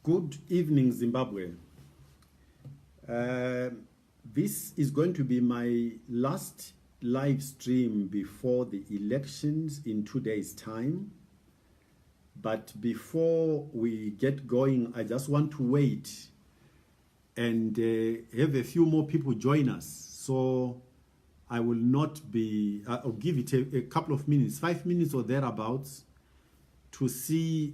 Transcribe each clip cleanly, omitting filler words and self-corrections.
Good evening, Zimbabwe. This is going to be my last live stream before the elections in 2 days' time. But before we get going, I just want to wait and have a few more people join us. So I will not be, I'll give it a couple of minutes, 5 minutes or thereabouts, to see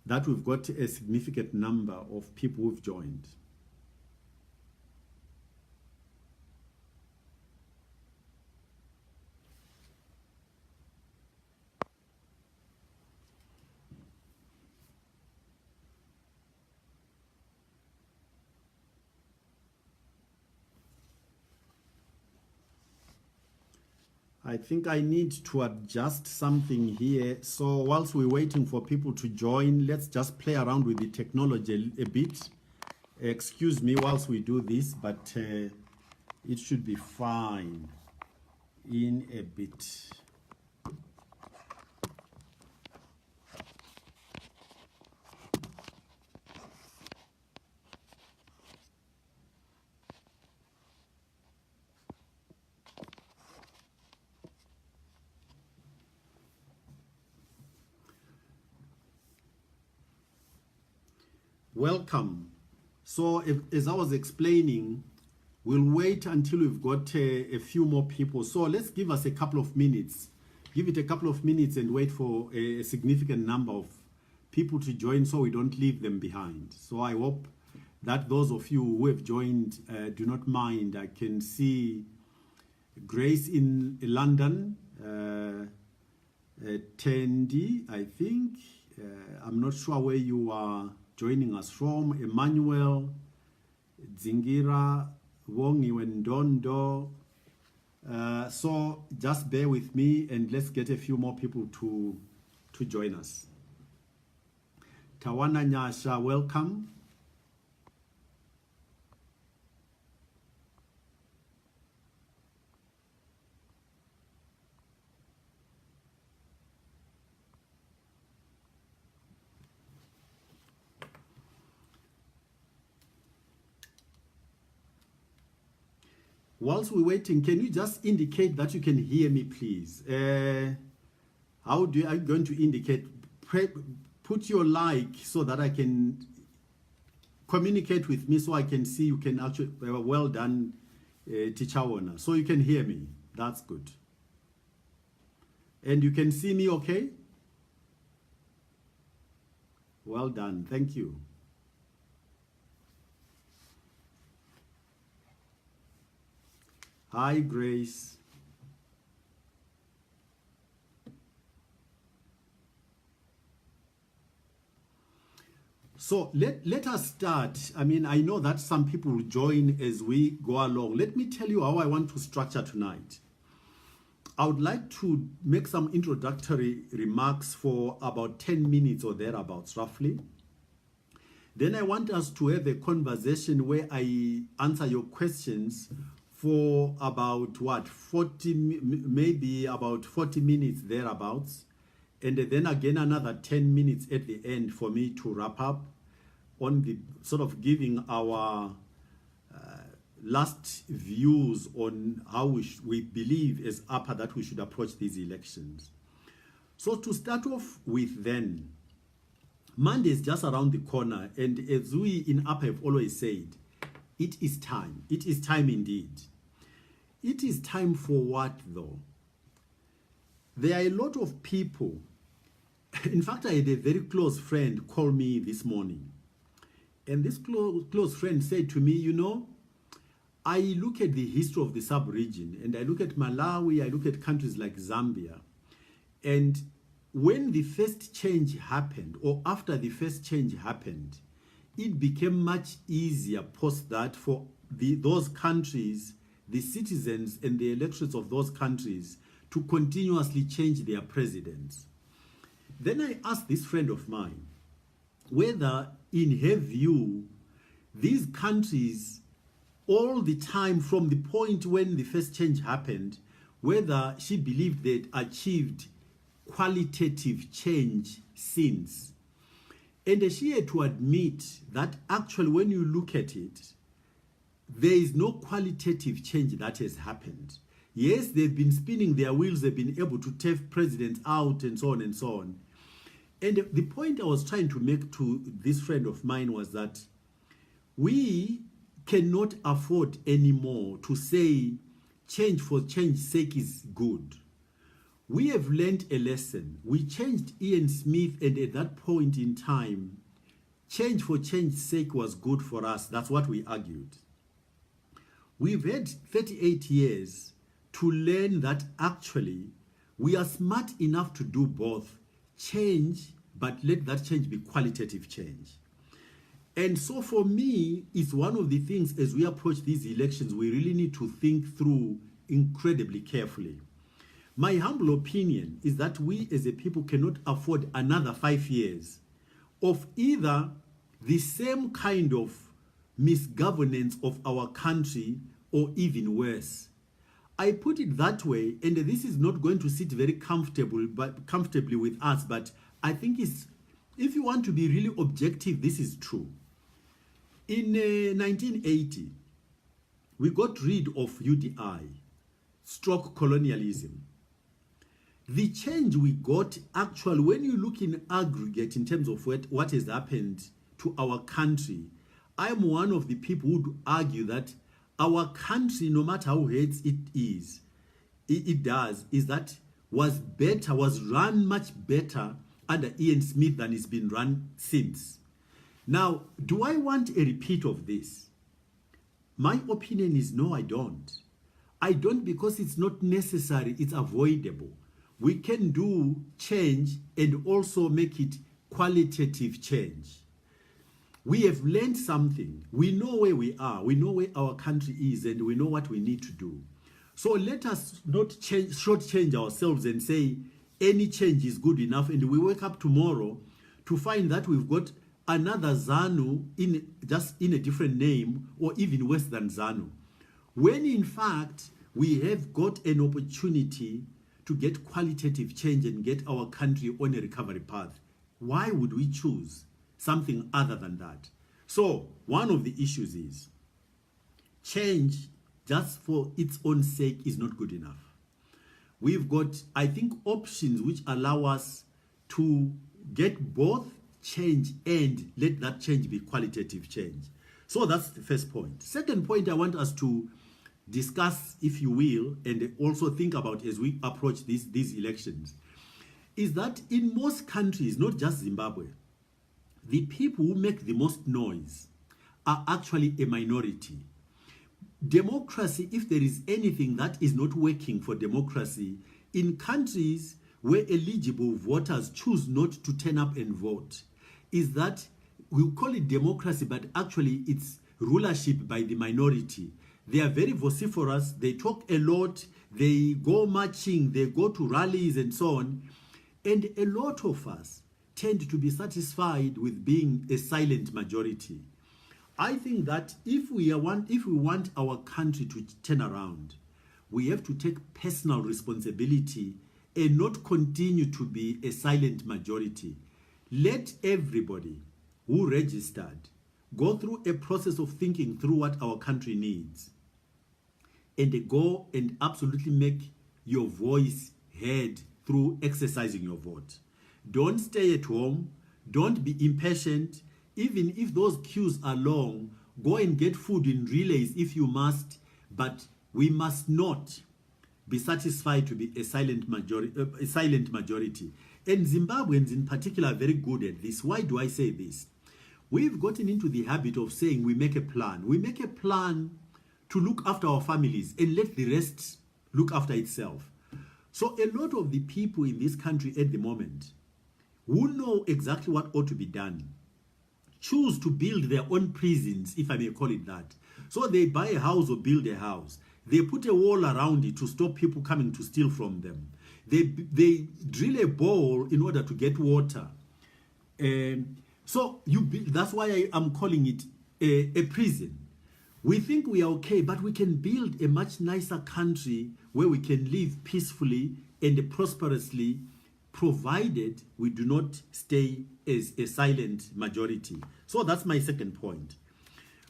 that we've got a significant number of people who've joined. I think I need to adjust something here. So whilst we're waiting for people to join, let's just play around with the technology a bit. Excuse me whilst we do this, but it should be fine in a bit. Welcome. So as I was explaining, we'll wait until we've got a few more people. So let's give us a couple of minutes. Give it a couple of minutes and wait for a significant number of people to join so we don't leave them behind. So I hope that those of you who have joined do not mind. I can see Grace in London, Tendi, I think. I'm not sure where you are joining us from. Emmanuel, Zingira, Wongi Wendondo. So just bear with me and let's get a few more people to join us. Tawana Nyasha, welcome. Whilst we're waiting, can you just indicate that you can hear me, please? How are you going to indicate? Put your like so that I can communicate with me so I can see you can actually, well done, Teacher Owner. So you can hear me. That's good. And you can see me okay? Well done. Thank you. Hi, Grace. So let us start. I mean, I know that some people will join as we go along. Let me tell you how I want to structure tonight. I would like to make some introductory remarks for about 10 minutes or thereabouts, roughly. Then I want us to have a conversation where I answer your questions for about what, 40, maybe about 40 minutes thereabouts. And then again, another 10 minutes at the end for me to wrap up on the sort of giving our last views on how we believe as APA that we should approach these elections. So to start off with then, Monday is just around the corner. And as we in APA have always said, it is time. It is time indeed. It is time for what though? There are a lot of people. In fact, I had a very close friend call me this morning. And this close friend said to me, you know, I look at the history of the sub-region and I look at Malawi, I look at countries like Zambia. And when the first change happened, or after the first change happened, it became much easier post that for those countries, the citizens and the electorates of those countries to continuously change their presidents. Then I asked this friend of mine whether, in her view, these countries, all the time from the point when the first change happened, whether she believed they'd achieved qualitative change since. And she had to admit that actually when you look at it, there is no qualitative change that has happened. Yes, they've been spinning their wheels, they've been able to take presidents out and so on and so on. And the point I was trying to make to this friend of mine was that we cannot afford anymore to say change for change's sake is good. We have learned a lesson. We changed Ian Smith, and at that point in time, change for change's sake was good for us. That's what we argued. We've had 38 years to learn that actually we are smart enough to do both change, but let that change be qualitative change. And so for me, it's one of the things as we approach these elections, we really need to think through incredibly carefully. My humble opinion is that we as a people cannot afford another 5 years of either the same kind of misgovernance of our country or even worse. I put it that way, and this is not going to sit very comfortably with us, but I think if you want to be really objective, this is true. In 1980, we got rid of UDI, stroke colonialism. The change we got, actually, when you look in aggregate in terms of what has happened to our country, I'm one of the people who would argue that our country, no matter how hates it is, was run much better under Ian Smith than it's been run since. Now, do I want a repeat of this? My opinion is no, I don't. I don't, because it's not necessary, it's avoidable. We can do change and also make it qualitative change. We have learned something. We know where we are. We know where our country is, and we know what we need to do. So let us not shortchange ourselves and say any change is good enough, and we wake up tomorrow to find that we've got another ZANU just in a different name, or even worse than ZANU. When in fact, we have got an opportunity to get qualitative change and get our country on a recovery path. Why would we choose something other than that? So one of the issues is change just for its own sake is not good enough. We've got, I think, options which allow us to get both change and let that change be qualitative change. So that's the first point. Second point I want us to discuss, if you will, and also think about as we approach these elections, is that in most countries, not just Zimbabwe, the people who make the most noise are actually a minority. Democracy, if there is anything that is not working for democracy, in countries where eligible voters choose not to turn up and vote, is that we call it democracy, but actually it's rulership by the minority. They are very vociferous, they talk a lot, they go marching, they go to rallies and so on. And a lot of us tend to be satisfied with being a silent majority. I think that if we want our country to turn around, we have to take personal responsibility and not continue to be a silent majority. Let everybody who registered go through a process of thinking through what our country needs, and go and absolutely make your voice heard through exercising your vote. Don't stay at home. Don't be impatient. Even if those queues are long, go and get food in relays if you must, but we must not be satisfied to be a silent majority. And Zimbabweans in particular are very good at this. Why do I say this? We've gotten into the habit of saying we make a plan. We make a plan to look after our families and let the rest look after itself. So a lot of the people in this country at the moment who know exactly what ought to be done choose to build their own prisons, if I may call it that. So they buy a house or build a house. They put a wall around it to stop people coming to steal from them. They drill a borehole in order to get water. So that's why I am calling it a prison. We think we are okay, but we can build a much nicer country where we can live peacefully and prosperously provided we do not stay as a silent majority. So that's my second point.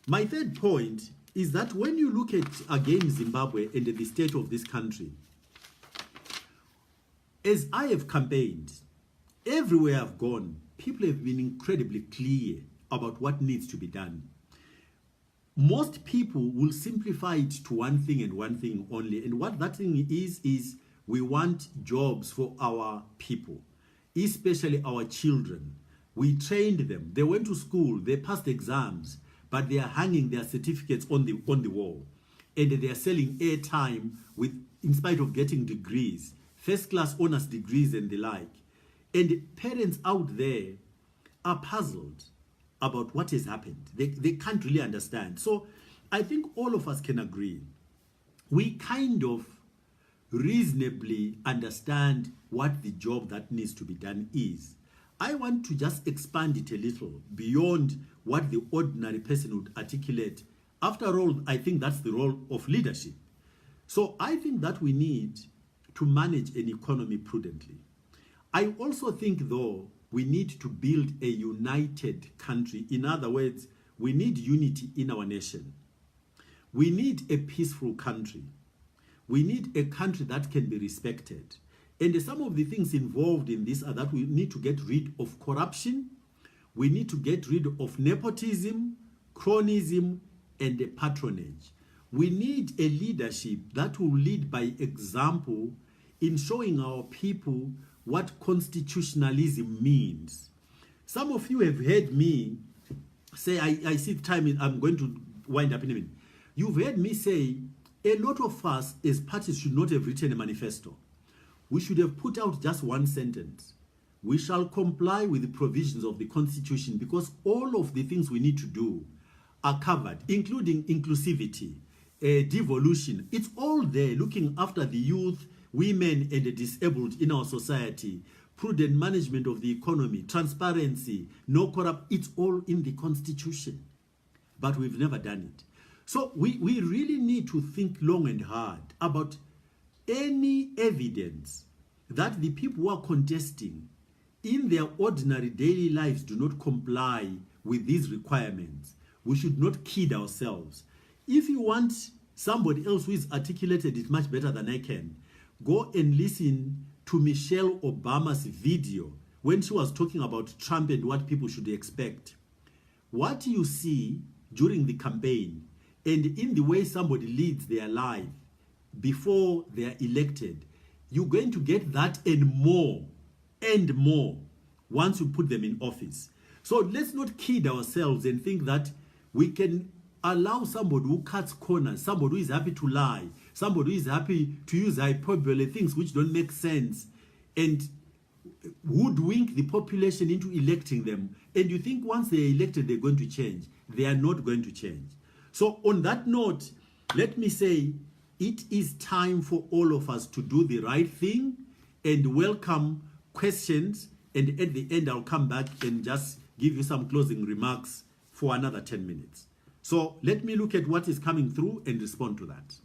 My third point is that when you look at, again, Zimbabwe and the state of this country, as I have campaigned, everywhere I've gone, people have been incredibly clear about what needs to be done. Most people will simplify it to one thing and one thing only. And what that thing is we want jobs for our people, especially our children. We trained them. They went to school. They passed exams, but they are hanging their certificates on the wall. And they are selling airtime in spite of getting degrees, first-class honors degrees and the like. And parents out there are puzzled about what has happened. They can't really understand. So I think all of us can agree. We kind of reasonably understand what the job that needs to be done is. I want to just expand it a little beyond what the ordinary person would articulate. After all, I think that's the role of leadership. So I think that we need to manage an economy prudently. I also think, though, we need to build a united country. In other words, we need unity in our nation. We need a peaceful country. We need a country that can be respected. And some of the things involved in this are that we need to get rid of corruption. We need to get rid of nepotism, cronyism, and patronage. We need a leadership that will lead by example in showing our people what constitutionalism means. Some of you have heard me say, I see time, I'm going to wind up in a minute. You've heard me say, a lot of us as parties should not have written a manifesto. We should have put out just one sentence. We shall comply with the provisions of the Constitution, because all of the things we need to do are covered, including inclusivity, devolution. It's all there, looking after the youth, women, and the disabled in our society, prudent management of the economy, transparency, no corrupt. It's all in the Constitution, but we've never done it. So we really need to think long and hard about any evidence that the people who are contesting in their ordinary daily lives do not comply with these requirements. We should not kid ourselves. If you want somebody else who is articulated it much better than I can, go and listen to Michelle Obama's video when she was talking about Trump and what people should expect. What you see during the campaign and in the way somebody leads their life before they are elected, you're going to get that and more once you put them in office. So let's not kid ourselves and think that we can allow somebody who cuts corners, somebody who is happy to lie, somebody who is happy to use hyperbole, things which don't make sense, and hoodwink the population into electing them. And you think once they're elected, they're going to change. They are not going to change. So on that note, let me say, it is time for all of us to do the right thing and welcome questions. And at the end, I'll come back and just give you some closing remarks for another 10 minutes. So let me look at what is coming through and respond to that.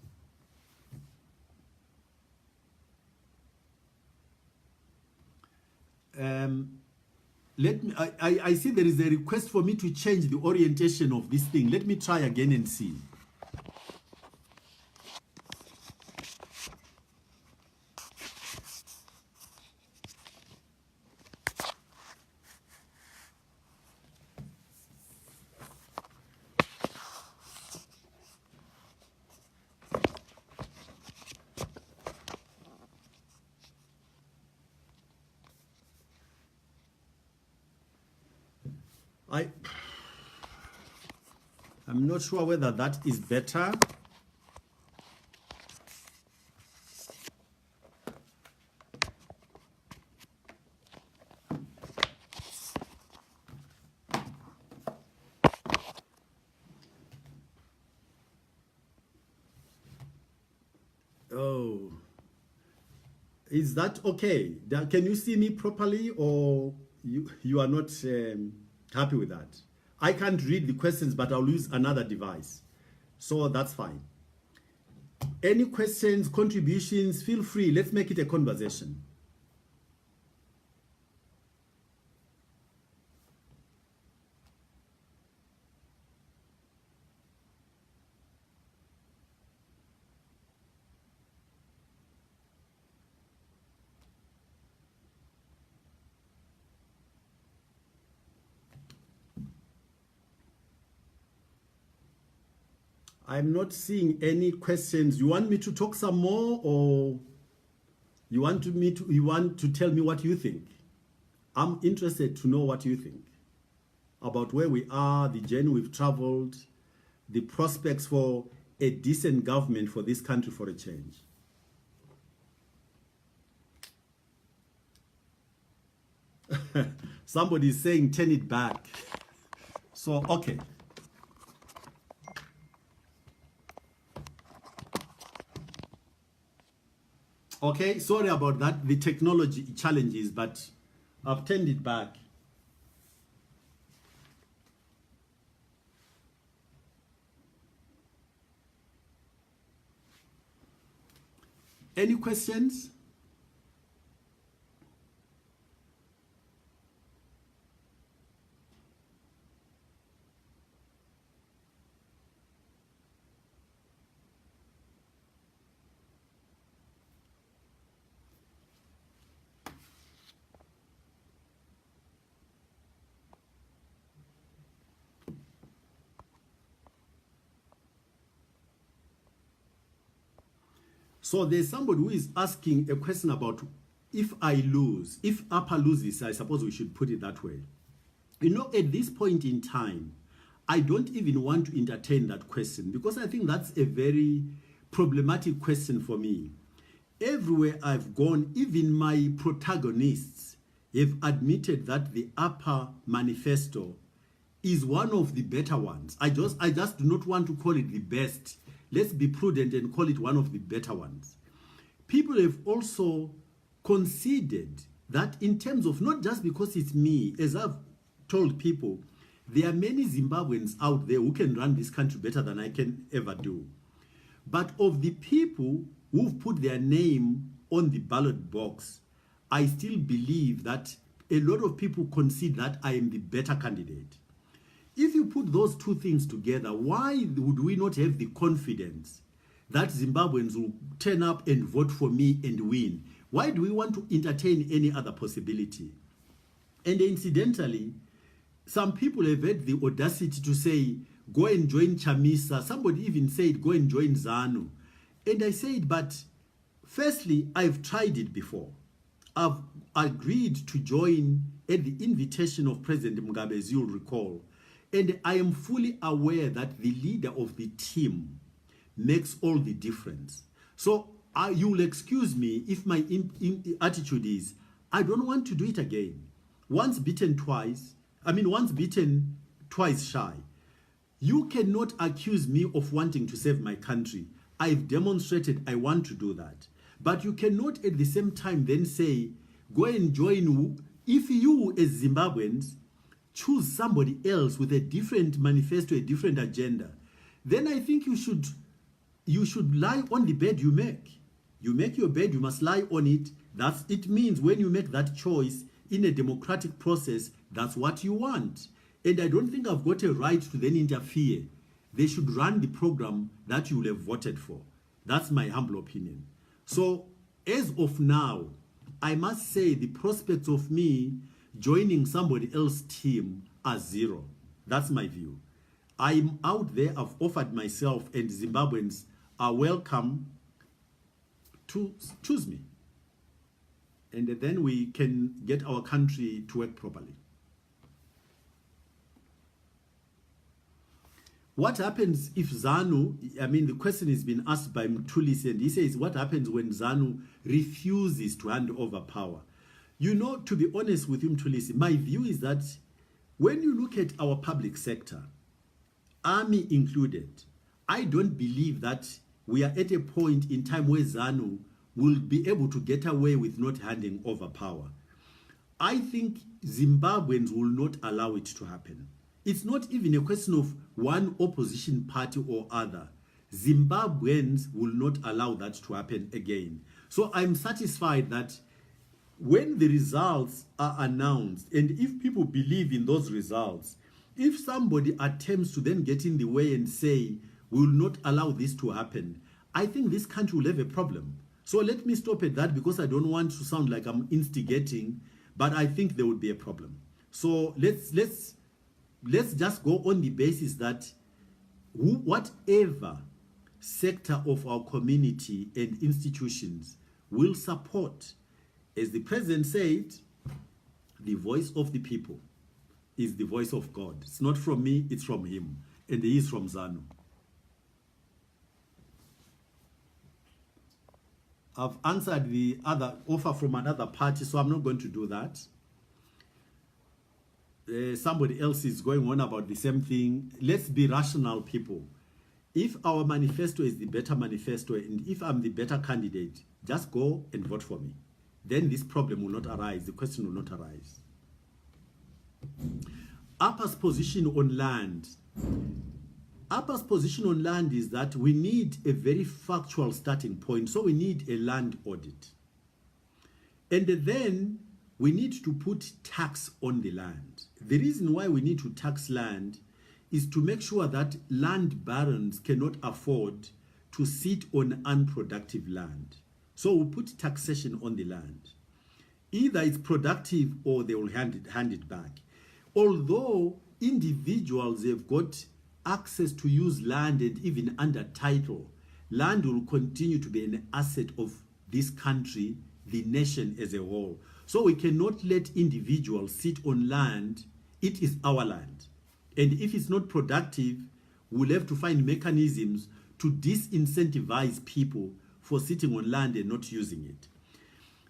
I see there is a request for me to change the orientation of this thing. Let me try again and see. I'm not sure whether that is better. Oh, is that okay? Can you see me properly, or you are not happy with that? I can't read the questions, but I'll use another device. So that's fine. Any questions, contributions, feel free. Let's make it a conversation. I'm not seeing any questions. You want me to talk some more, or you want to tell me what you think? I'm interested to know what you think about where we are, the journey we've traveled, the prospects for a decent government for this country for a change. Somebody is saying turn it back. So, okay. Okay, sorry about that, the technology challenges, but I've turned it back. Any questions? So there's somebody who is asking a question about if I lose, if APA loses, I suppose we should put it that way. You know, at this point in time, I don't even want to entertain that question because I think that's a very problematic question for me. Everywhere I've gone, even my protagonists have admitted that the APA manifesto is one of the better ones. I just do not want to call it the best. Let's be prudent and call it one of the better ones. People have also conceded that in terms of, not just because it's me, as I've told people, there are many Zimbabweans out there who can run this country better than I can ever do. But of the people who've put their name on the ballot box, I still believe that a lot of people concede that I am the better candidate. If you put those two things together, why would we not have the confidence that Zimbabweans will turn up and vote for me and win? Why do we want to entertain any other possibility? And incidentally, some people have had the audacity to say, go and join Chamisa. Somebody even said, go and join ZANU. And I said, but firstly, I've tried it before. I've agreed to join at the invitation of President Mugabe, as you'll recall. And I am fully aware that the leader of the team makes all the difference. So you'll excuse me if my attitude is, I don't want to do it again. Once bitten, twice shy. You cannot accuse me of wanting to save my country. I've demonstrated I want to do that. But you cannot at the same time then say, go and join. If you as Zimbabweans choose somebody else with a different manifesto, a different agenda, then I think you should lie on the bed you make. You make your bed, you must lie on it. It means when you make that choice in a democratic process, that's what you want. And I don't think I've got a right to then interfere. They should run the program that you will have voted for. That's my humble opinion. So as of now, I must say the prospects of me joining somebody else's team are zero. That's my view. I'm out there, I've offered myself, and Zimbabweans are welcome to choose me. And then we can get our country to work properly. What happens if ZANU, the question has been asked by Mtulisi, and he says, what happens when ZANU refuses to hand over power? You know, to be honest with you, Mtulisi, my view is that when you look at our public sector, army included, I don't believe that we are at a point in time where ZANU will be able to get away with not handing over power. I think Zimbabweans will not allow it to happen. It's not even a question of one opposition party or other. Zimbabweans will not allow that to happen again. So I'm satisfied that when the results are announced, and if people believe in those results, if somebody attempts to then get in the way and say, we will not allow this to happen, I think this country will have a problem. So let me stop at that because I don't want to sound like I'm instigating, but I think there will be a problem. So let's just go on the basis that whatever sector of our community and institutions will support, as the president said, the voice of the people is the voice of God. It's not from me, it's from him. And he is from ZANU. I've answered the other offer from another party, so I'm not going to do that. Somebody else is going on about the same thing. Let's be rational, people. If our manifesto is the better manifesto, and if I'm the better candidate, just go and vote for me. Then this problem will not arise. The question will not arise. APA's position on land. APA's position on land is that we need a very factual starting point. So we need a land audit. And then we need to put tax on the land. The reason why we need to tax land is to make sure that land barons cannot afford to sit on unproductive land. So we'll put taxation on the land. Either it's productive or they will hand it back. Although individuals have got access to use land, and even under title, land will continue to be an asset of this country, the nation as a whole. So we cannot let individuals sit on land. It is our land. And if it's not productive, we'll have to find mechanisms to disincentivize people for sitting on land and not using it.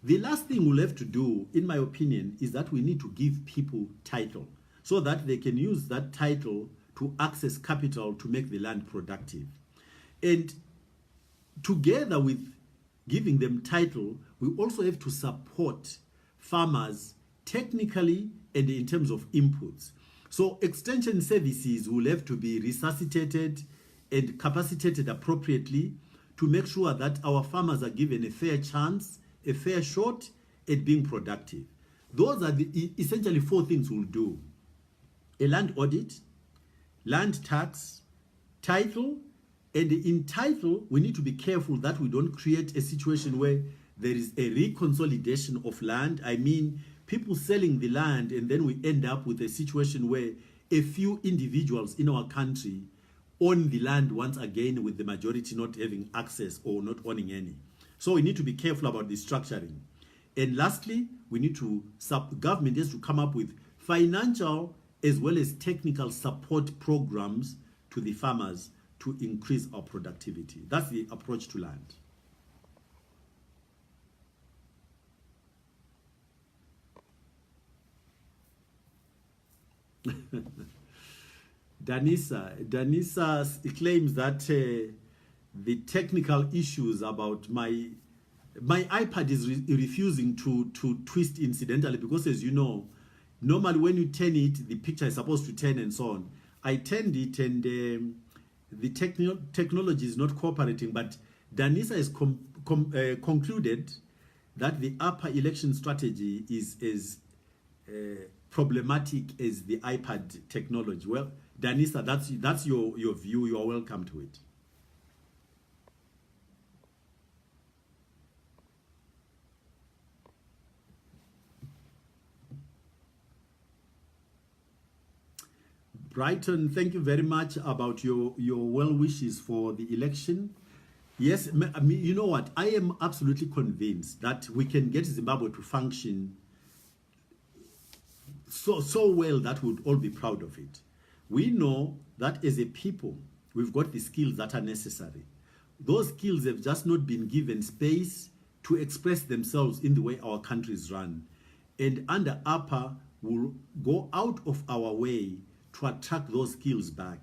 The last thing we'll have to do, in my opinion, is that we need to give people title so that they can use that title to access capital to make the land productive. And together with giving them title, we also have to support farmers technically and in terms of inputs. So extension services will have to be resuscitated and capacitated appropriately to make sure that our farmers are given a fair chance, a fair shot at being productive. Those are the essentially four things we'll do: a land audit, land tax, title, and in title, we need to be careful that we don't create a situation where there is a reconsolidation of land. I mean, people selling the land, and then we end up with a situation where a few individuals in our country own the land once again, with the majority not having access or not owning any. So we need to be careful about the structuring. And lastly, we need to, government has to come up with financial as well as technical support programs to the farmers to increase our productivity. That's the approach to land. Danisa claims that the technical issues about my iPad is refusing to twist incidentally, because, as you know, normally when you turn it, the picture is supposed to turn and so on. I turned it and the technology is not cooperating, but Danisa has concluded that the upper election strategy is as problematic as the iPad technology. Well, Danisa, that's your view. You are welcome to it. Brighton, thank you very much about your well wishes for the election. Yes, I mean, you know what? I am absolutely convinced that we can get Zimbabwe to function so well that we'd all be proud of it. We know that as a people, we've got the skills that are necessary. Those skills have just not been given space to express themselves in the way our country is run. And under APA, we'll go out of our way to attract those skills back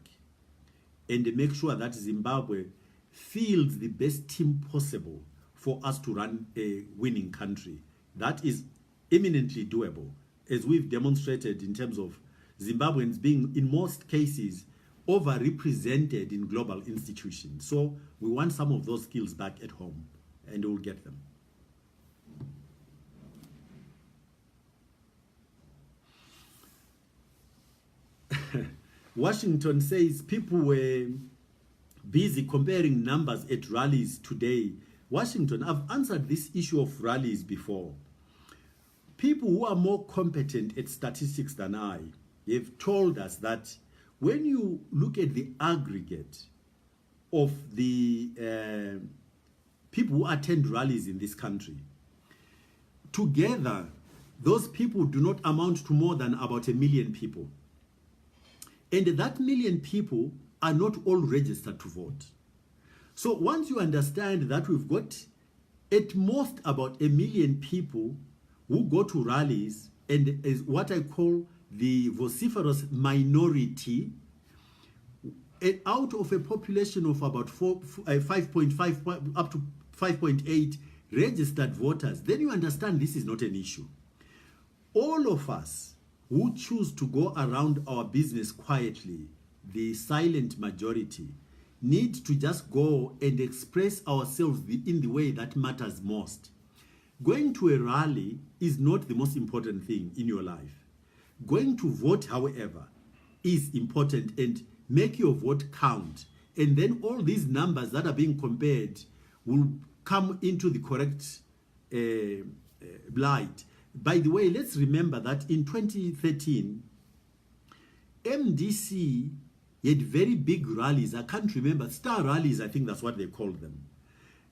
and make sure that Zimbabwe fields the best team possible for us to run a winning country. That is eminently doable, as we've demonstrated in terms of Zimbabweans being, in most cases, overrepresented in global institutions. So we want some of those skills back at home, and we'll get them. Washington says people were busy comparing numbers at rallies today. Washington, I've answered this issue of rallies before. People who are more competent at statistics than I have told us that when you look at the aggregate of the people who attend rallies in this country, together, those people do not amount to more than about 1 million people. And that 1 million people are not all registered to vote. So once you understand that we've got at most about 1 million people who go to rallies, and is what I call the vociferous minority, and out of a population of about 5.5 up to 5.8 registered voters, then you understand this is not an issue. All of us who choose to go around our business quietly, the silent majority, need to just go and express ourselves in the way that matters most. Going to a rally is not the most important thing in your life. Going to vote, however, is important, and make your vote count. And then all these numbers that are being compared will come into the correct light. By the way, let's remember that in 2013, MDC had very big rallies. I can't remember, star rallies, I think that's what they called them.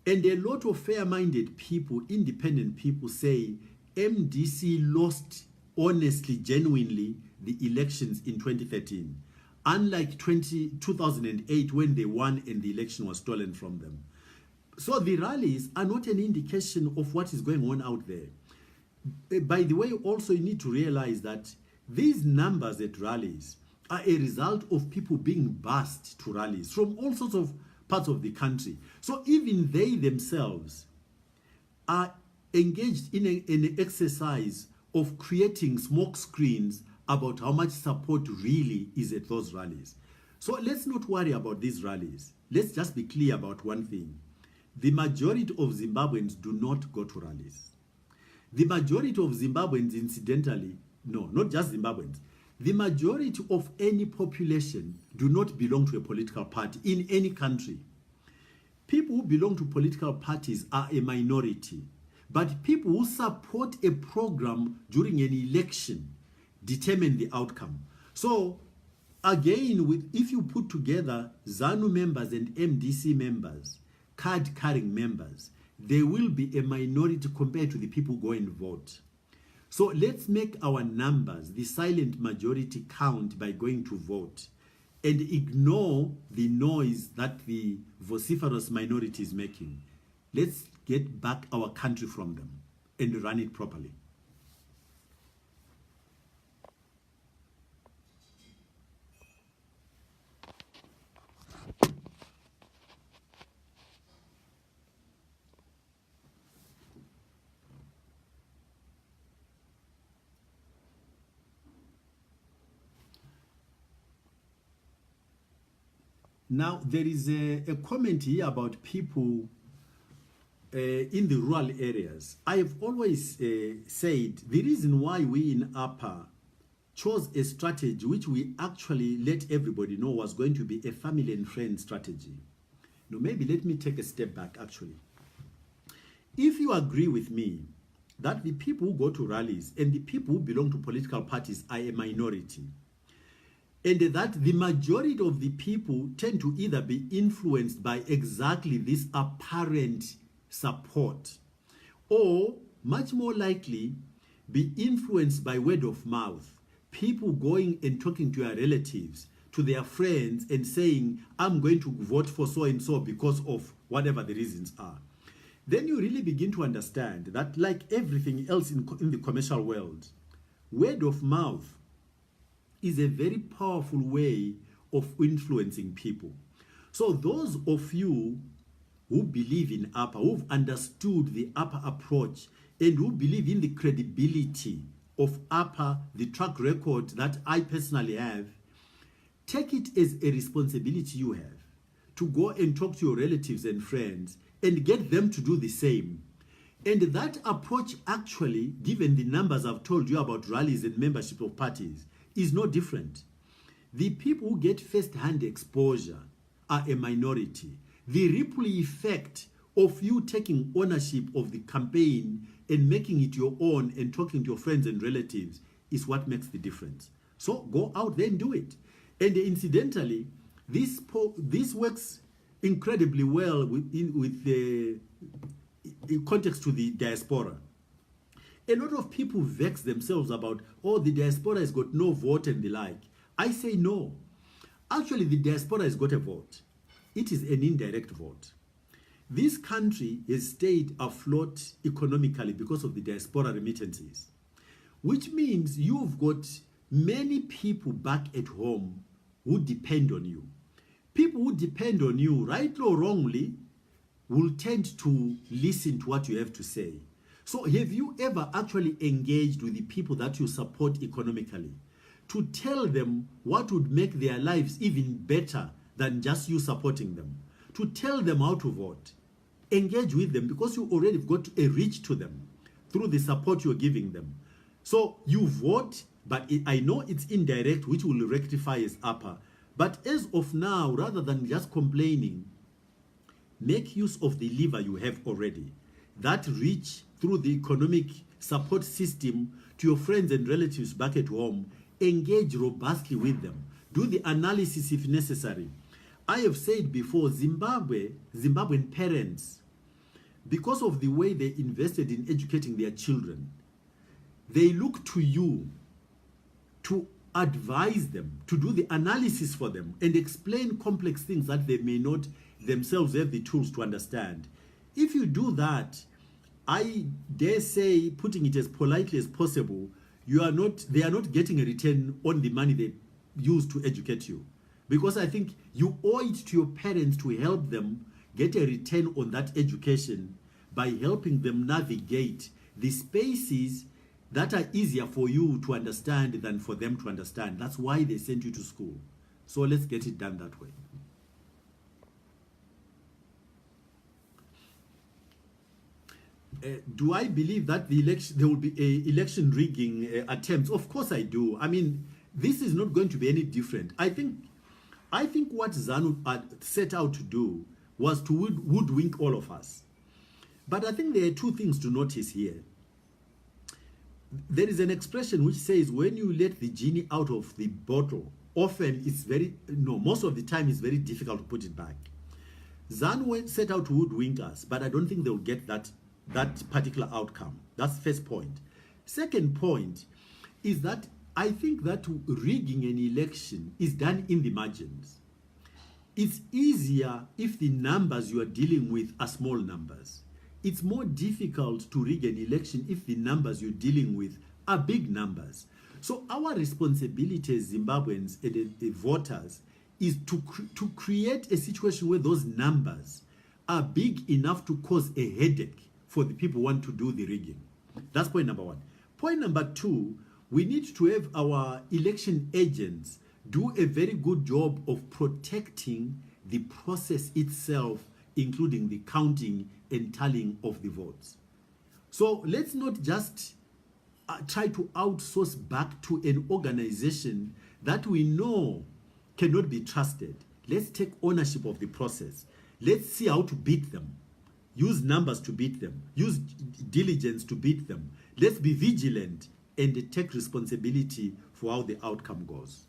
And a lot of fair-minded people, independent people, say MDC lost honestly, genuinely, the elections in 2013. Unlike 2008 when they won and the election was stolen from them. So the rallies are not an indication of what is going on out there. By the way, also you need to realize that these numbers at rallies are a result of people being bussed to rallies from all sorts of parts of the country. So even they themselves are engaged in an exercise of creating smoke screens about how much support really is at those rallies. So let's not worry about these rallies. Let's just be clear about one thing. The majority of Zimbabweans do not go to rallies. The majority of Zimbabweans, incidentally, no, not just Zimbabweans, the majority of any population do not belong to a political party in any country. People who belong to political parties are a minority, but people who support a program during an election determine the outcome. So again, if you put together ZANU members and MDC members, card-carrying members, there will be a minority compared to the people who go and vote. So let's make our numbers, the silent majority, count by going to vote and ignore the noise that the vociferous minority is making. Let's get back our country from them and run it properly. Now, there is a comment here about people in the rural areas. I have always said the reason why we in APA chose a strategy which we actually let everybody know was going to be a family and friend strategy. Now, maybe let me take a step back actually. If you agree with me that the people who go to rallies and the people who belong to political parties are a minority, and that the majority of the people tend to either be influenced by exactly this apparent support, or much more likely be influenced by word of mouth, people going and talking to their relatives, to their friends and saying, I'm going to vote for so and so because of whatever the reasons are. Then you really begin to understand that, like everything else in the commercial world, word of mouth is a very powerful way of influencing people. So those of you who believe in APA, who've understood the APA approach, and who believe in the credibility of APA, the track record that I personally have, take it as a responsibility you have to go and talk to your relatives and friends and get them to do the same. And that approach actually, given the numbers I've told you about rallies and membership of parties, is no different. The people who get first-hand exposure are a minority. The ripple effect of you taking ownership of the campaign and making it your own and talking to your friends and relatives is what makes the difference. So go out there and do it. And incidentally, this works incredibly well with the in context to the diaspora. A lot of people vex themselves about, oh, the diaspora has got no vote and the like. I say no. Actually, the diaspora has got a vote. It is an indirect vote. This country has stayed afloat economically because of the diaspora remittances, which means you've got many people back at home who depend on you. People who depend on you, rightly or wrongly, will tend to listen to what you have to say. So have you ever actually engaged with the people that you support economically to tell them what would make their lives even better than just you supporting them? To tell them how to vote. Engage with them because you already got a reach to them through the support you're giving them. So you vote, but I know it's indirect, which will rectify as upper. But as of now, rather than just complaining, make use of the lever you have already. That reach through the economic support system to your friends and relatives back at home. Engage robustly with them. Do the analysis if necessary. I have said before, Zimbabwean parents, because of the way they invested in educating their children, they look to you to advise them, to do the analysis for them and explain complex things that they may not themselves have the tools to understand. If you do that, I dare say, putting it as politely as possible, they are not getting a return on the money they use to educate you. Because I think you owe it to your parents to help them get a return on that education by helping them navigate the spaces that are easier for you to understand than for them to understand. That's why they sent you to school. So let's get it done that way. Do I believe that there will be election rigging attempts? Of course I do. I mean, this is not going to be any different. I think what ZANU set out to do was to woodwink all of us. But I think there are two things to notice here. There is an expression which says when you let the genie out of the bottle, often most of the time it's very difficult to put it back. ZANU set out to woodwink us, but I don't think they'll get that particular outcome. That's the first point. Second point is that I think that rigging an election is done in the margins. It's easier if the numbers you are dealing with are small numbers. It's more difficult to rig an election if the numbers you're dealing with are big numbers. So our responsibility as Zimbabweans and the voters is to create a situation where those numbers are big enough to cause a headache for the people who want to do the rigging. That's point number one. Point number two, we need to have our election agents do a very good job of protecting the process itself, including the counting and tallying of the votes. So let's not just try to outsource back to an organization that we know cannot be trusted. Let's take ownership of the process. Let's see how to beat them. Use numbers to beat them. Use diligence to beat them. Let's be vigilant and take responsibility for how the outcome goes.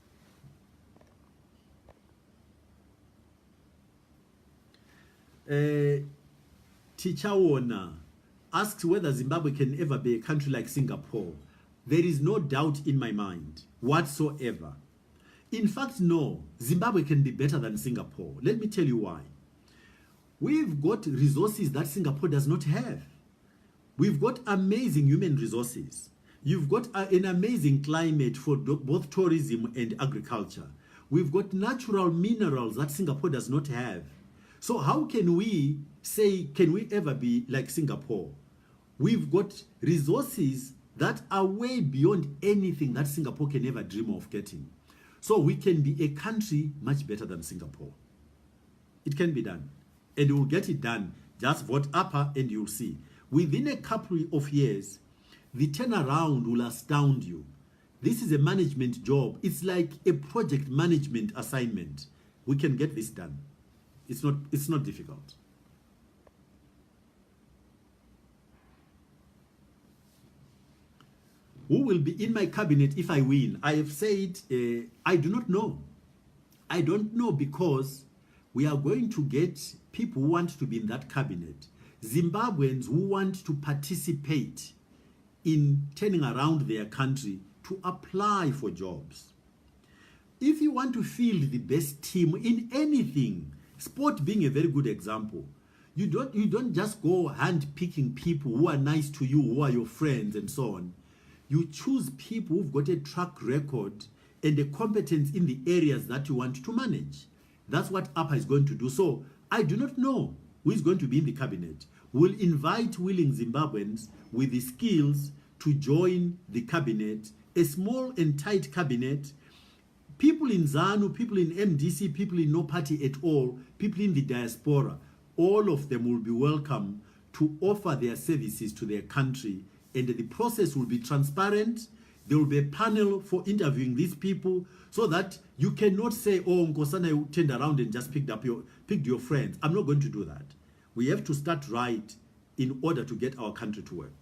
Tichawona asks whether Zimbabwe can ever be a country like Singapore. There is no doubt in my mind whatsoever. In fact, no, Zimbabwe can be better than Singapore. Let me tell you why. We've got resources that Singapore does not have. We've got amazing human resources. You've got an amazing climate for both tourism and agriculture. We've got natural minerals that Singapore does not have. So how can we say, can we ever be like Singapore? We've got resources that are way beyond anything that Singapore can ever dream of getting. So we can be a country much better than Singapore. It can be done. And we'll get it done. Just vote upper and you'll see. Within a couple of years, the turnaround will astound you. This is a management job. It's like a project management assignment. We can get this done. It's not difficult. Who will be in my cabinet if I win? I have said, I do not know. I don't know, because we are going to get people who want to be in that cabinet, Zimbabweans who want to participate in turning around their country to apply for jobs. If you want to field the best team in anything, sport being a very good example, you don't just go hand-picking people who are nice to you, who are your friends and so on. You choose people who've got a track record and a competence in the areas that you want to manage. That's what APA is going to do. So I do not know who is going to be in the cabinet. We'll invite willing Zimbabweans with the skills to join the cabinet, a small and tight cabinet. People in ZANU, people in MDC, people in no party at all, people in the diaspora, all of them will be welcome to offer their services to their country, and the process will be transparent. There will be a panel for interviewing these people, so that you cannot say, oh, Nkosana turned around and just picked your friends. I'm not going to do that. We have to start right in order to get our country to work.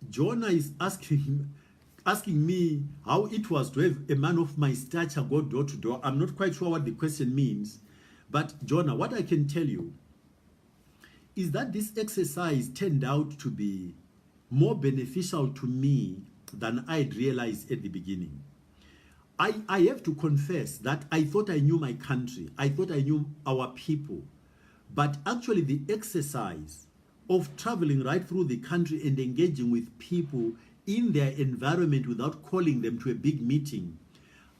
Jonah is asking me how it was to have a man of my stature go door to door. I'm not quite sure what the question means, but Jonah, what I can tell you is that this exercise turned out to be more beneficial to me than I'd realized at the beginning. I have to confess that I thought I knew my country. I thought I knew our people. But actually the exercise of traveling right through the country and engaging with people in their environment without calling them to a big meeting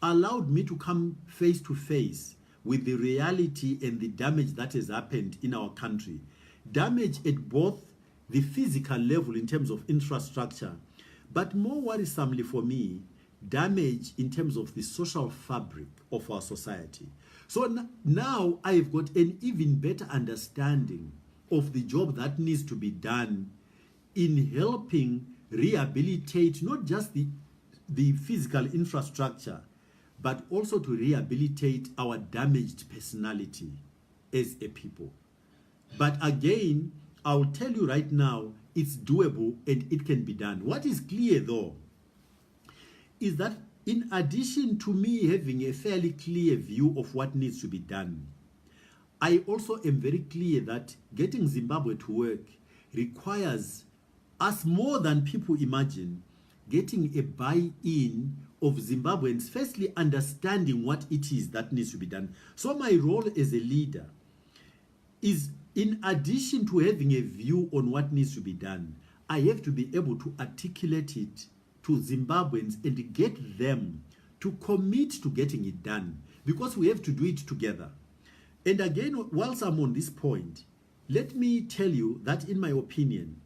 allowed me to come face to face with the reality and the damage that has happened in our country. Damage at both the physical level in terms of infrastructure, but more worrisomely for me, damage in terms of the social fabric of our society. So now I've got an even better understanding of the job that needs to be done in helping rehabilitate not just the physical infrastructure, but also to rehabilitate our damaged personality as a people. But again, I'll tell you right now, it's doable and it can be done. What is clear though, is that in addition to me having a fairly clear view of what needs to be done, I also am very clear that getting Zimbabwe to work requires us more than people imagine, getting a buy-in of Zimbabweans, firstly understanding what it is that needs to be done. So my role as a leader is, in addition to having a view on what needs to be done, I have to be able to articulate it to Zimbabweans and get them to commit to getting it done, because we have to do it together. And again, whilst I'm on this point, let me tell you that in my opinion,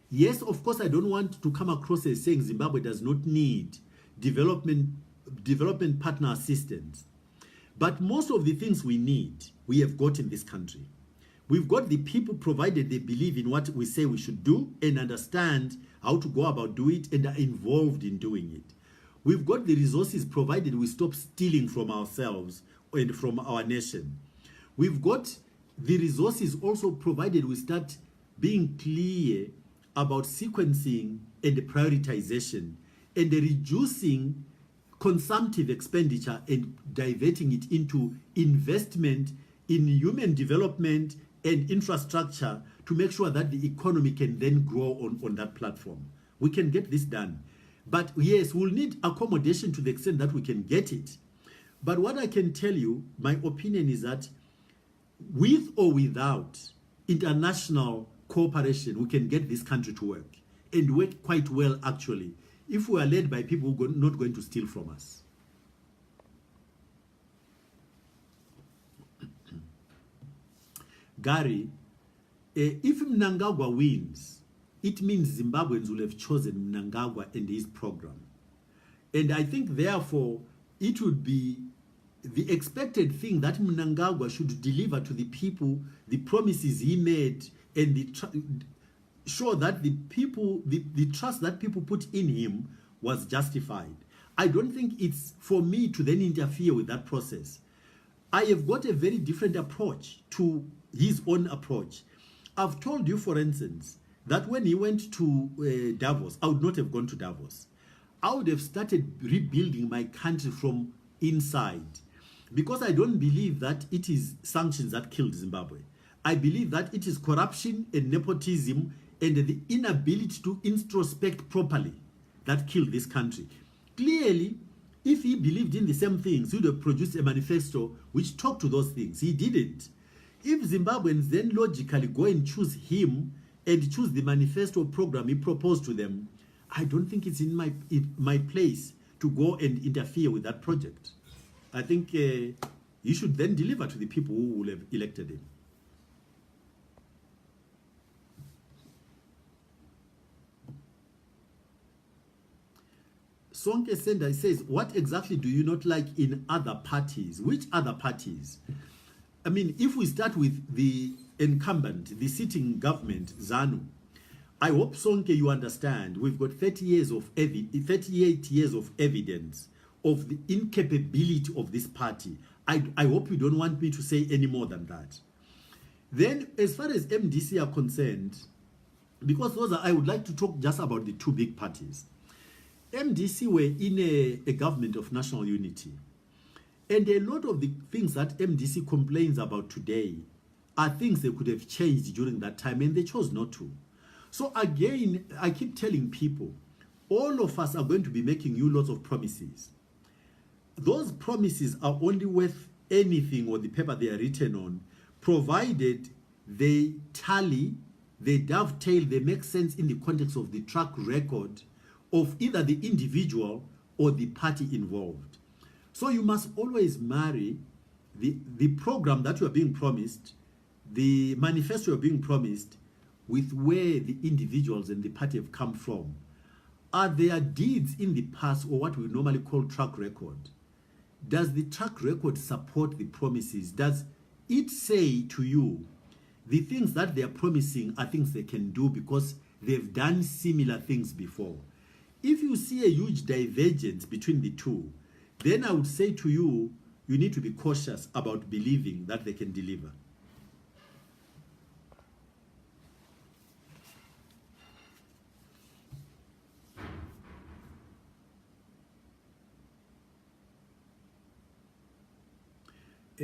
yes, of course, I don't want to come across as saying Zimbabwe does not need development partner assistance. But most of the things we need, we have got in this country. We've got the people, provided they believe in what we say we should do and understand how to go about doing it and are involved in doing it. We've got the resources, provided we stop stealing from ourselves and from our nation. We've got the resources also, provided we start being clear about sequencing and prioritization and reducing consumptive expenditure and diverting it into investment in human development and infrastructure to make sure that the economy can then grow on that platform. We can get this done. But yes, we'll need accommodation to the extent that we can get it. But what I can tell you, my opinion is that with or without international cooperation, we can get this country to work, and work quite well actually, if we are led by people who are not going to steal from us. Gary, if Mnangagwa wins, it means Zimbabweans will have chosen Mnangagwa and his program. And I think therefore it would be the expected thing that Mnangagwa should deliver to the people the promises he made and show that the people, the trust that people put in him was justified. I don't think it's for me to then interfere with that process. I have got a very different approach to his own approach. I've told you, for instance, that when he went to Davos, I would not have gone to Davos. I would have started rebuilding my country from inside, because I don't believe that it is sanctions that killed Zimbabwe. I believe that it is corruption and nepotism and the inability to introspect properly that killed this country. Clearly, if he believed in the same things, he would have produced a manifesto which talked to those things. He didn't. If Zimbabweans then logically go and choose him and choose the manifesto program he proposed to them, I don't think it's in my place to go and interfere with that project. I think he should then deliver to the people who will have elected him. Sonke Sendai says, what exactly do you not like in other parties? Which other parties? I mean, if we start with the incumbent, the sitting government, ZANU, I hope, Sonke, you understand, we've got 38 years of evidence of the incapability of this party. I hope you don't want me to say any more than that. Then, as far as MDC are concerned, because I would like to talk just about the two big parties. MDC were in a government of national unity. And a lot of the things that MDC complains about today are things they could have changed during that time, and they chose not to. So again, I keep telling people, all of us are going to be making you lots of promises. Those promises are only worth anything on the paper they are written on, provided they tally, they dovetail, they make sense in the context of the track record of either the individual or the party involved. So you must always marry the program that you are being promised, the manifesto you are being promised, with where the individuals and the party have come from. Are there deeds in the past, or what we normally call track record? Does the track record support the promises? Does it say to you the things that they are promising are things they can do because they've done similar things before? If you see a huge divergence between the two, then I would say to you, you need to be cautious about believing that they can deliver.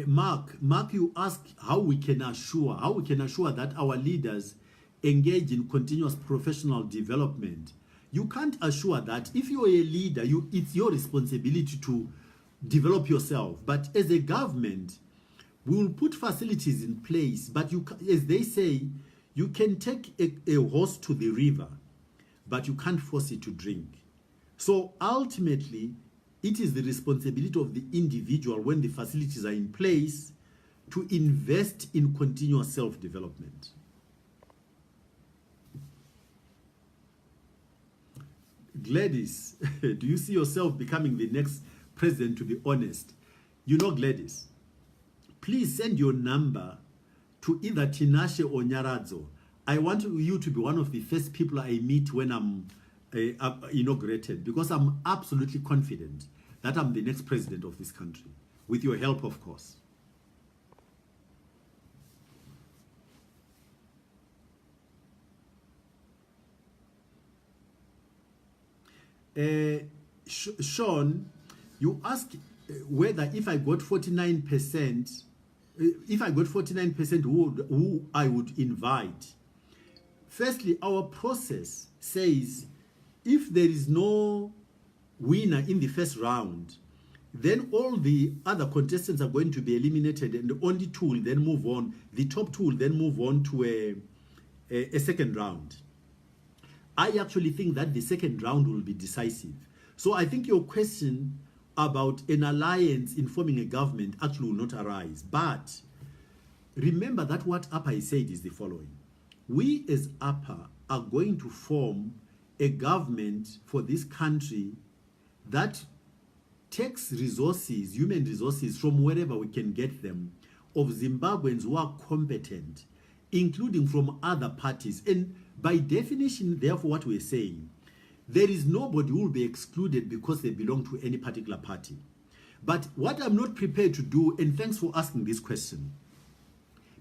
Mark, you ask how we can assure that our leaders engage in continuous professional development. You can't assure that. If you're a leader, it's your responsibility to develop yourself. But as a government, we will put facilities in place. But you, as they say, you can take a horse to the river, but you can't force it to drink. So ultimately, it is the responsibility of the individual, when the facilities are in place, to invest in continuous self-development. Gladys, do you see yourself becoming the next president, to be honest? You know, Gladys, please send your number to either Tinashe or Nyaradzo. I want you to be one of the first people I meet when I'm inaugurated, because I'm absolutely confident that I'm the next president of this country, with your help, of course. Sean, you ask whether if I got 49%, who I would invite. Firstly, our process says if there is no winner in the first round, then all the other contestants are going to be eliminated, and only two will then move on. The top two will then move on to a second round. I actually think that the second round will be decisive. So I think your question about an alliance in forming a government actually will not arise. But remember that what APA said is the following. We as APA are going to form a government for this country that takes resources, human resources, from wherever we can get them, of Zimbabweans who are competent, including from other parties. And by definition, therefore, what we're saying, there is nobody who will be excluded because they belong to any particular party. But what I'm not prepared to do, and thanks for asking this question,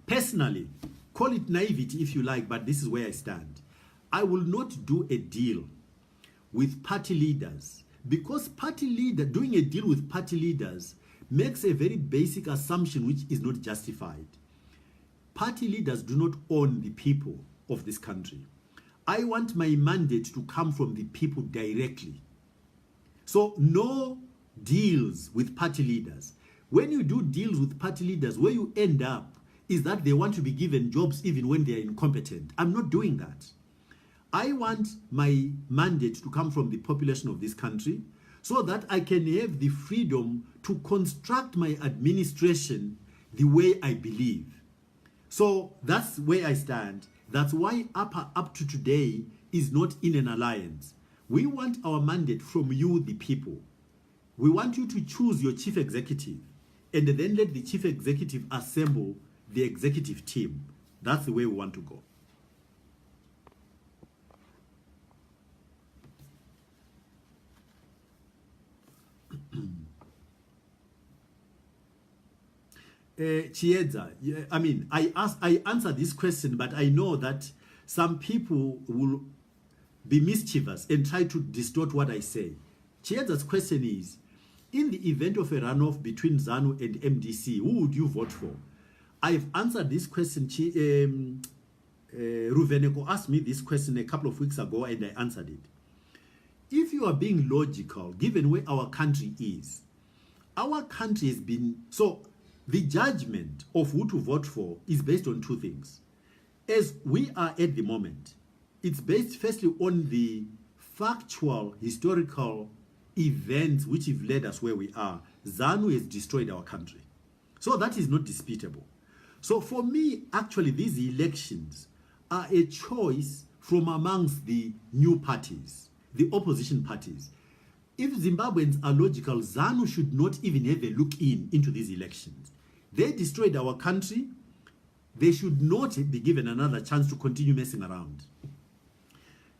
personally, Call it naivety if you like, but this is where I stand. I will not do a deal with party leaders, because doing a deal with party leaders makes a very basic assumption which is not justified. Party leaders do not own the people of this country. I want my mandate to come from the people directly. So no deals with party leaders. When you do deals with party leaders, where you end up is that they want to be given jobs even when they are incompetent. I'm not doing that. I want my mandate to come from the population of this country so that I can have the freedom to construct my administration the way I believe. So that's where I stand. That's why up to today is not in an alliance. We want our mandate from you, the people. We want you to choose your chief executive and then let the chief executive assemble the executive team. That's the way we want to go. Chiedza, I mean, I answered this question, but I know that some people will be mischievous and try to distort what I say. Chiedza's question is, in the event of a runoff between ZANU and MDC, who would you vote for? I've answered this question. Ruveneko asked me this question a couple of weeks ago and I answered it. If you are being logical, given where our country is, our country has been, so the judgment of who to vote for is based on two things. As we are at the moment, it's based firstly on the factual, historical events which have led us where we are. ZANU has destroyed our country. So that is not disputable. So for me, actually, these elections are a choice from amongst the new parties, the opposition parties. If Zimbabweans are logical, ZANU should not even have a look into these elections. They destroyed our country. They should not be given another chance to continue messing around.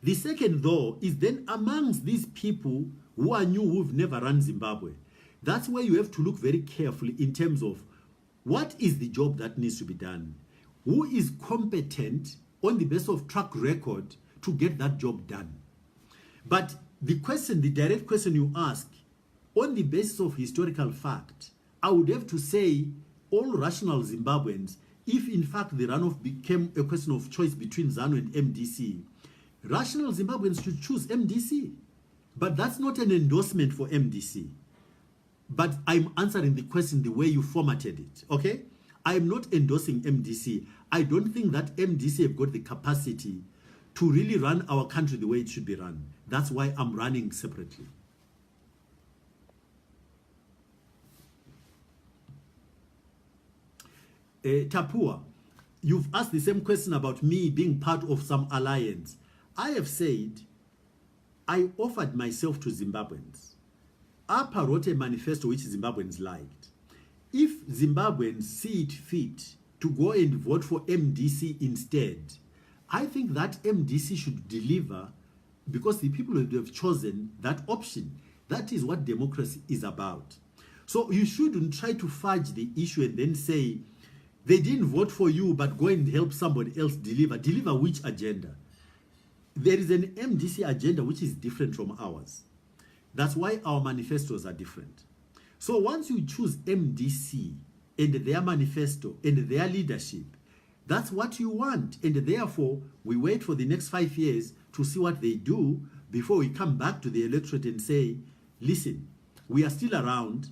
The second, though, is then amongst these people who are new, who've never run Zimbabwe. That's where you have to look very carefully in terms of what is the job that needs to be done? Who is competent on the basis of track record to get that job done? But the question, the direct question you ask, on the basis of historical fact, I would have to say all rational Zimbabweans, if in fact the runoff became a question of choice between ZANU and MDC, rational Zimbabweans should choose MDC. But that's not an endorsement for MDC. But I'm answering the question the way you formatted it, okay? I am not endorsing MDC. I don't think that MDC have got the capacity to really run our country the way it should be run. That's why I'm running separately. Tapua, you've asked the same question about me being part of some alliance. I have said I offered myself to Zimbabweans. APA wrote a manifesto which Zimbabweans liked. If Zimbabweans see it fit to go and vote for MDC instead, I think that MDC should deliver because the people have chosen that option. That is what democracy is about. So you shouldn't try to fudge the issue and then say, they didn't vote for you, but go and help somebody else deliver. Deliver which agenda? There is an MDC agenda which is different from ours. That's why our manifestos are different. So once you choose MDC and their manifesto and their leadership, that's what you want. And therefore, we wait for the next 5 years to see what they do before we come back to the electorate and say, listen, we are still around.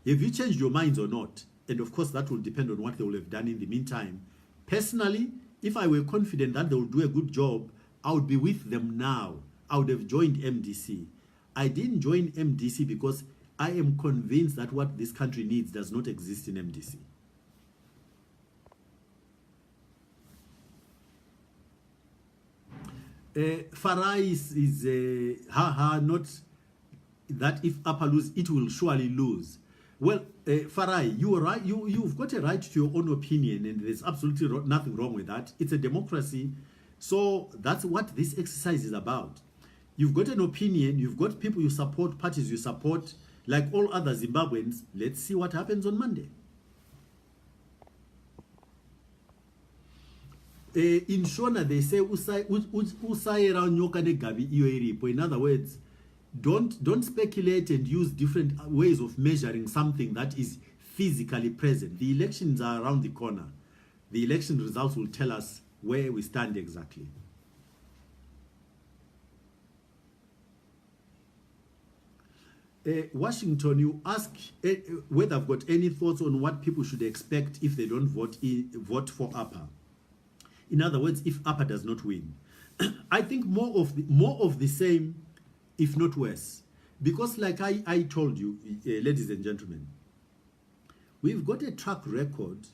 Have you changed your minds or not? And of course, that will depend on what they will have done in the meantime. Personally, if I were confident that they will do a good job, I would be with them now. I would have joined MDC. I didn't join MDC because I am convinced that what this country needs does not exist in MDC. Farai is not that if APA lose, it will surely lose. Well, Farai, you are right. You've got a right to your own opinion, and there's absolutely nothing wrong with that. It's a democracy. So that's what this exercise is about. You've got an opinion. You've got people you support, parties you support, like all other Zimbabweans. Let's see what happens on Monday. In Shona, they say usayera nyoka negabi iyo iripo. In other words, don't speculate and use different ways of measuring something that is physically present. The elections are around the corner. The election results will tell us where we stand exactly. Washington, you ask whether I've got any thoughts on what people should expect if they don't vote for APA. In other words, if APA does not win. I think more of the same, if not worse. Because like I told you, ladies and gentlemen, we've got a track record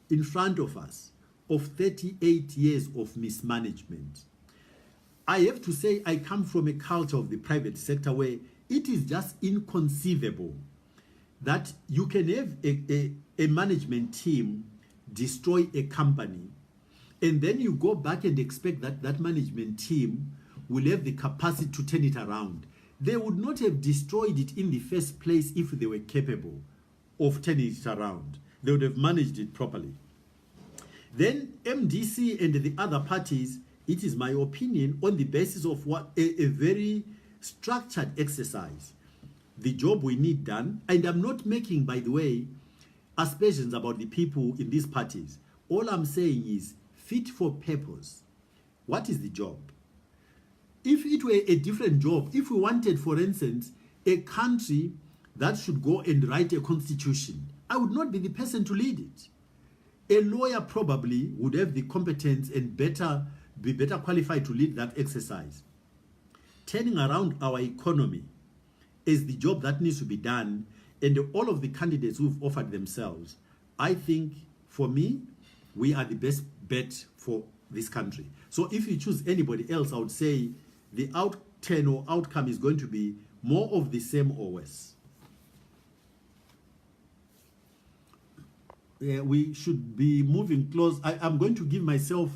in front of us of 38 years of mismanagement. I have to say I come from a culture of the private sector where it is just inconceivable that you can have a management team destroy a company and then you go back and expect that that management team will have the capacity to turn it around. They would not have destroyed it in the first place if they were capable of turning it around. They would have managed it properly. Then MDC and the other parties, it is my opinion, on the basis of what a very structured exercise, the job we need done. And I'm not making, by the way, aspersions about the people in these parties. All I'm saying is fit for purpose. What is the job? If it were a different job, if we wanted, for instance, a country that should go and write a constitution, I would not be the person to lead it. A lawyer probably would have the competence and be better qualified to lead that exercise. Turning around our economy is the job that needs to be done, and all of the candidates who've offered themselves, I think, for me, we are the best bet for this country. So if you choose anybody else, I would say the outturn or outcome is going to be more of the same or worse. We should be moving close. I'm going to give myself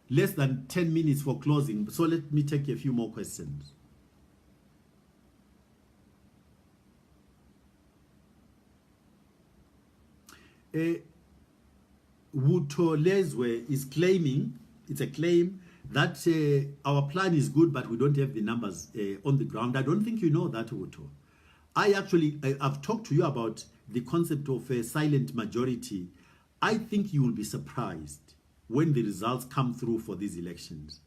less than 10 minutes for closing. So let me take a few more questions. Wuto Leswe is claiming, it's a claim, that our plan is good, but we don't have the numbers on the ground. I don't think you know that, Wuto. I've talked to you about the concept of a silent majority. I think you will be surprised when the results come through for these elections.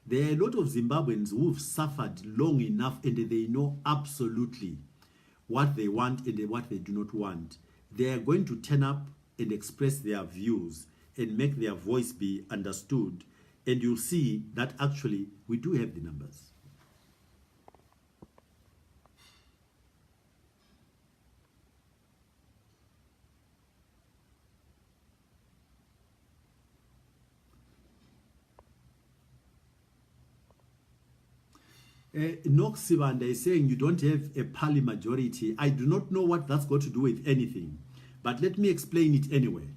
There are a lot of Zimbabweans who've suffered long enough and they know absolutely what they want and what they do not want. They are going to turn up and express their views and make their voice be understood. And you'll see that actually we do have the numbers. Nox Sibanda is saying you don't have a party majority. I do not know what that's got to do with anything, but let me explain it anyway.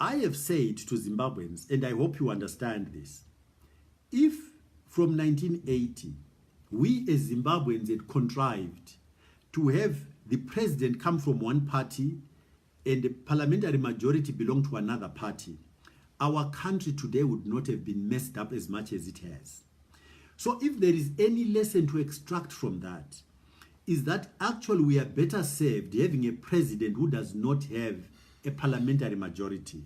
I have said to Zimbabweans, and I hope you understand this, if from 1980 we as Zimbabweans had contrived to have the president come from one party and the parliamentary majority belong to another party, our country today would not have been messed up as much as it has. So if there is any lesson to extract from that, is that actually we are better served having a president who does not have a parliamentary majority.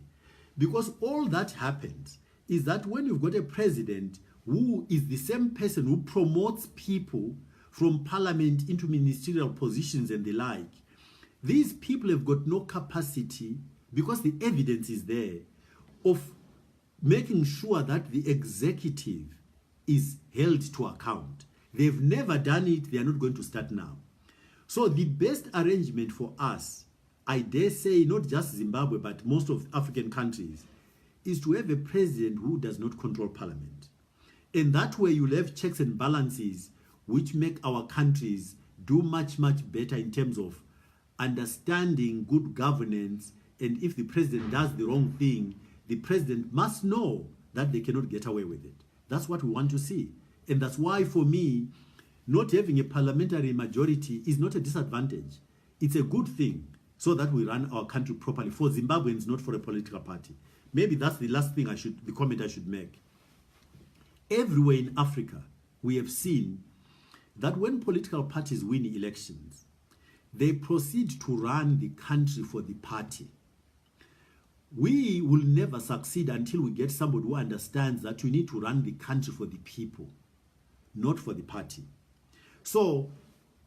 Because all that happens is that when you've got a president who is the same person who promotes people from parliament into ministerial positions and the like, these people have got no capacity, because the evidence is there, of making sure that the executive is held to account. They've never done it. They are not going to start now. So the best arrangement for us, I dare say, not just Zimbabwe, but most of African countries, is to have a president who does not control parliament. And that way you'll have checks and balances which make our countries do much, much better in terms of understanding good governance. And if the president does the wrong thing, the president must know that they cannot get away with it. That's what we want to see. And that's why, for me, not having a parliamentary majority is not a disadvantage. It's a good thing so that we run our country properly for Zimbabweans, not for a political party. maybe that's the last thing the comment I should make. Everywhere in Africa, we have seen that when political parties win elections, they proceed to run the country for the party. We will never succeed until we get somebody who understands that you need to run the country for the people, not for the party. So,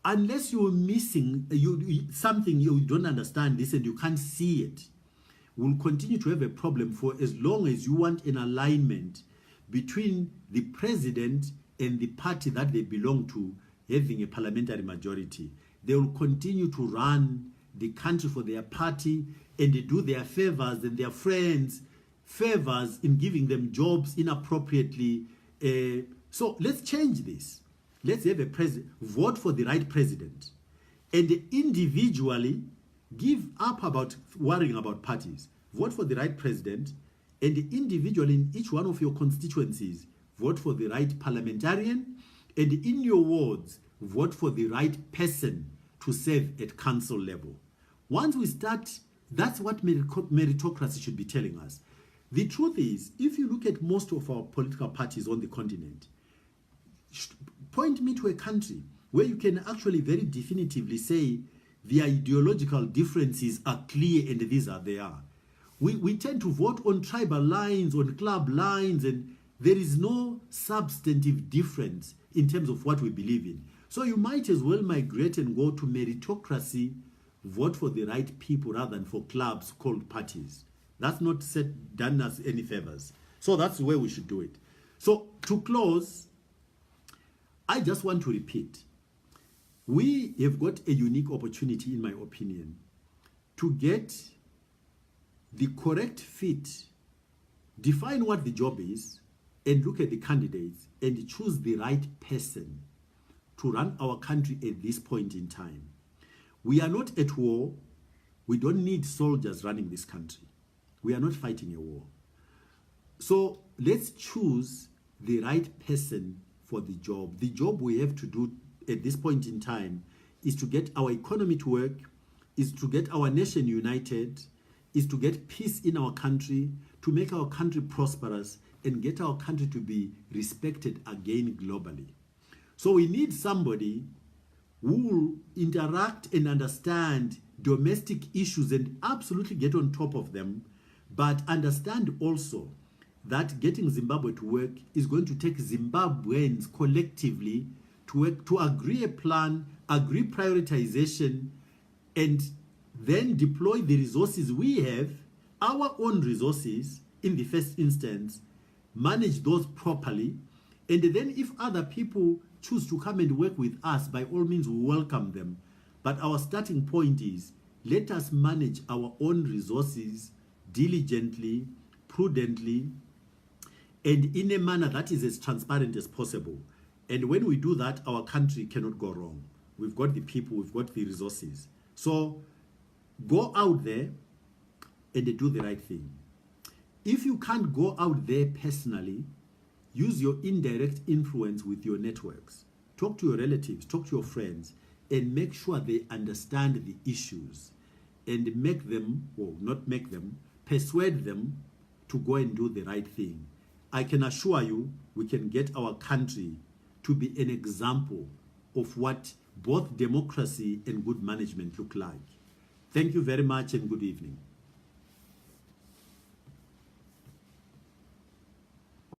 unless you're missing something, you don't understand this and you can't see it, we'll continue to have a problem for as long as you want an alignment between the president and the party that they belong to having a parliamentary majority. They will continue to run the country for their party, and they do their favors and their friends favors in giving them jobs inappropriately. So let's change this. Let's have a president, vote for the right president, and individually give up about worrying about parties. Vote for the right president, and individually in each one of your constituencies, vote for the right parliamentarian, and in your wards, vote for the right person to serve at council level. Once we start, that's what meritocracy should be telling us. The truth is, if you look at most of our political parties on the continent, point me to a country where you can actually very definitively say their ideological differences are clear and these are they are. We tend to vote on tribal lines, on club lines, and there is no substantive difference in terms of what we believe in. So you might as well migrate and go to meritocracy, vote for the right people rather than for clubs called parties. That's not done us any favors. So that's the way we should do it. So to close, I just want to repeat, we have got a unique opportunity, in my opinion, to get the correct fit, define what the job is, and look at the candidates and choose the right person to run our country at this point in time. We are not at war. We don't need soldiers running this country. We are not fighting a war. So let's choose the right person for the job. The job we have to do at this point in time is to get our economy to work, is to get our nation united, is to get peace in our country, to make our country prosperous, and get our country to be respected again globally. So we need somebody who will interact and understand domestic issues and absolutely get on top of them, but understand also that getting Zimbabwe to work is going to take Zimbabweans collectively to work, to agree a plan, agree prioritization, and then deploy the resources we have, our own resources in the first instance, manage those properly, and then if other people choose to come and work with us, by all means we welcome them. But our starting point is, let us manage our own resources diligently, prudently, and in a manner that is as transparent as possible. And when we do that, our country cannot go wrong. We've got the people, we've got the resources. So go out there and do the right thing. If you can't go out there personally, use your indirect influence with your networks. Talk to your relatives, talk to your friends, and make sure they understand the issues and make them, or not make them, persuade them to go and do the right thing. I can assure you, we can get our country to be an example of what both democracy and good management look like. Thank you very much and good evening.